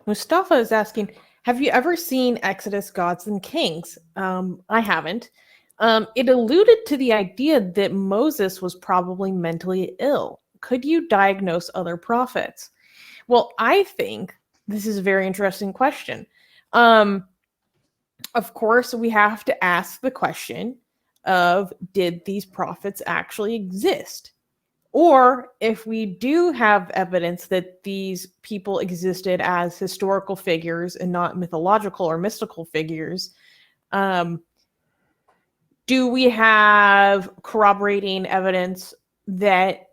Mustafa is asking, have you ever seen Exodus Gods and Kings? I haven't. It alluded to the idea that Moses was probably mentally ill. Could you diagnose other prophets? Well, I think this is a very interesting question. Um, of course, we have to ask the question of, did these prophets actually exist? Or if we do have evidence that these people existed as historical figures and not mythological or mystical figures, um, do we have corroborating evidence that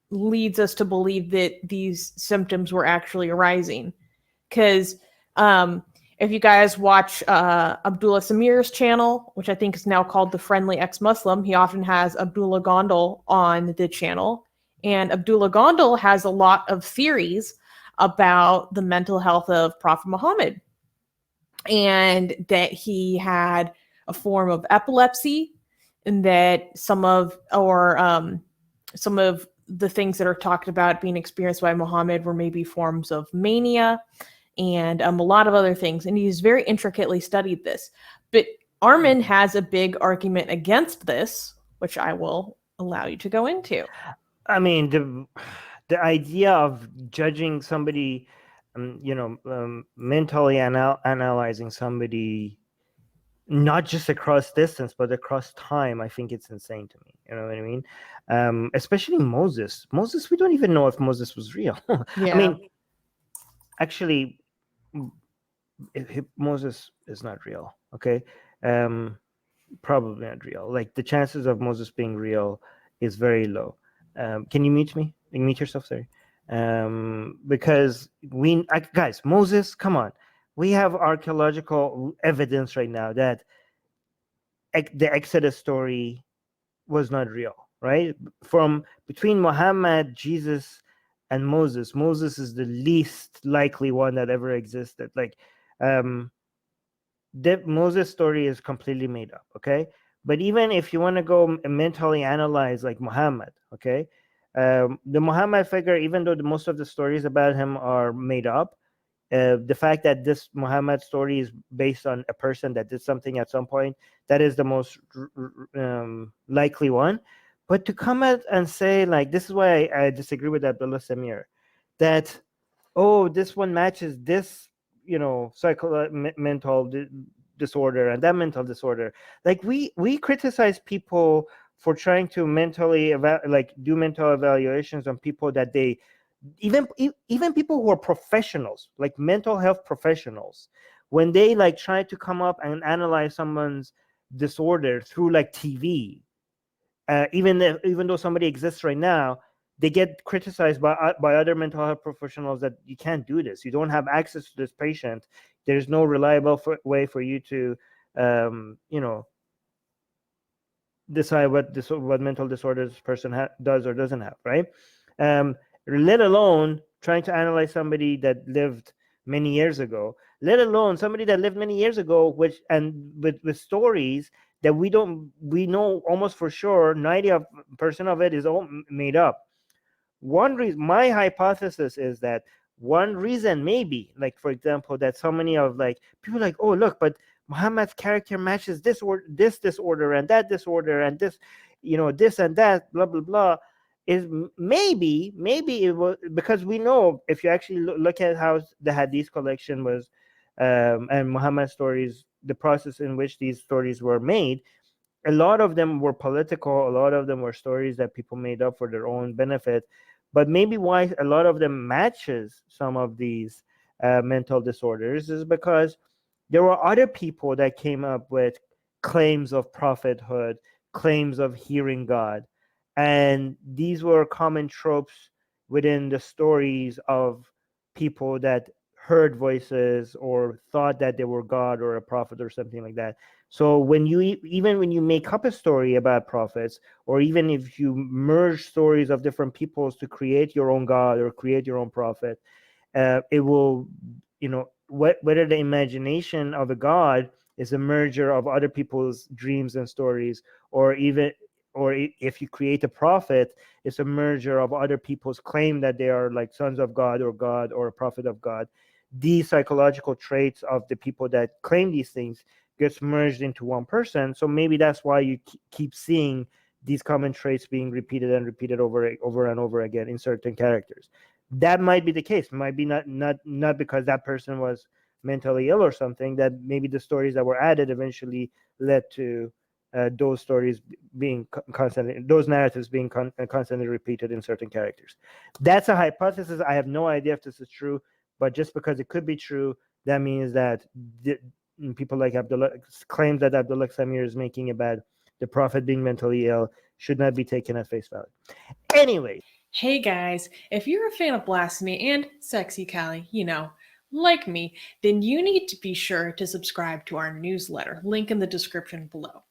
leads us to believe that these symptoms were actually arising? Because if you guys watch Abdullah Samir's channel, which I think is now called The Friendly Ex-Muslim, he often has Abdullah Gondal on the channel. And Abdullah Gondal has a lot of theories about the mental health of Prophet Muhammad, and that he had a form of epilepsy, and that some of the things that are talked about being experienced by Muhammad were maybe forms of mania, and a lot of other things. And he's very intricately studied this. But Armin has a big argument against this, which I will allow you to go into. I mean, the idea of judging somebody, mentally analyzing somebody, not just across distance but across time, I think it's insane to me. You know what I mean? Especially Moses. We don't even know if Moses was real. Yeah. I mean, actually, Moses is not real. Okay, probably not real. Like, the chances of Moses being real is very low. Can you mute me? Mute yourself, sorry. Because guys, Moses, come on. We have archaeological evidence right now that the Exodus story was not real, right? From between Muhammad, Jesus, and Moses is the least likely one that ever existed. Like, the Moses story is completely made up, okay? But even if you want to go mentally analyze like Muhammad, okay, the Muhammad figure, even though most of the stories about him are made up, the fact that this Muhammad story is based on a person that did something at some point, that is the most likely one. But to come out and say, like, this is why I disagree with Abdullah Samir, that, oh, this one matches this, mental disorder and that mental disorder. Like, we criticize people for trying to mentally do mental evaluations on people that they even people who are professionals, like mental health professionals, when they like try to come up and analyze someone's disorder through like TV, even though somebody exists right now, they get criticized by other mental health professionals that you can't do this. You don't have access to this patient. There's no reliable way for you to, decide what mental disorders this person does or doesn't have, right? Let alone trying to analyze somebody that lived many years ago. Let alone somebody that lived many years ago, with stories that we know almost for sure 90% of it is all made up. One reason, my hypothesis is that one reason maybe, like, for example, that so many of like people like, oh, look, but Muhammad's character matches this or this disorder and that disorder and this, this and that, blah blah blah, is maybe it was because we know, if you actually look at how the Hadith collection was, and Muhammad stories, the process in which these stories were made, a lot of them were political, a lot of them were stories that people made up for their own benefit. But maybe why a lot of them matches some of these mental disorders is because there were other people that came up with claims of prophethood, claims of hearing God, and these were common tropes within the stories of people that heard voices or thought that they were God or a prophet or something like that. So when you make up a story about prophets, or even if you merge stories of different peoples to create your own God or create your own prophet, it will, whether the imagination of a God is a merger of other people's dreams and stories, or if you create a prophet, it's a merger of other people's claim that they are like sons of God or a prophet of God. these psychological traits of the people that claim these things gets merged into one person. So maybe that's why you keep seeing these common traits being repeated and repeated over and over again in certain characters. That might be the case. It might be not because that person was mentally ill or something. That maybe the stories that were added eventually led to those stories being constantly, those narratives being constantly repeated in certain characters. That's a hypothesis. I have no idea if this is true, but just because it could be true, that means that people like Abdullah claims that Abdullah Samir is making about the prophet being mentally ill should not be taken at face value. Anyway. Hey guys, if you're a fan of Blasphemy and Sexy Callie, like me, then you need to be sure to subscribe to our newsletter, link in the description below.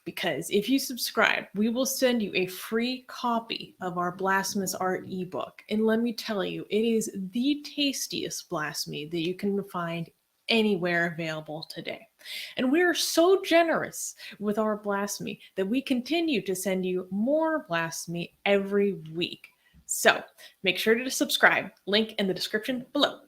Because if you subscribe, we will send you a free copy of our Blasphemous Art ebook. And let me tell you, it is the tastiest blasphemy that you can find anywhere available today. And we are so generous with our blasphemy that we continue to send you more blasphemy every week. So make sure to subscribe, link in the description below.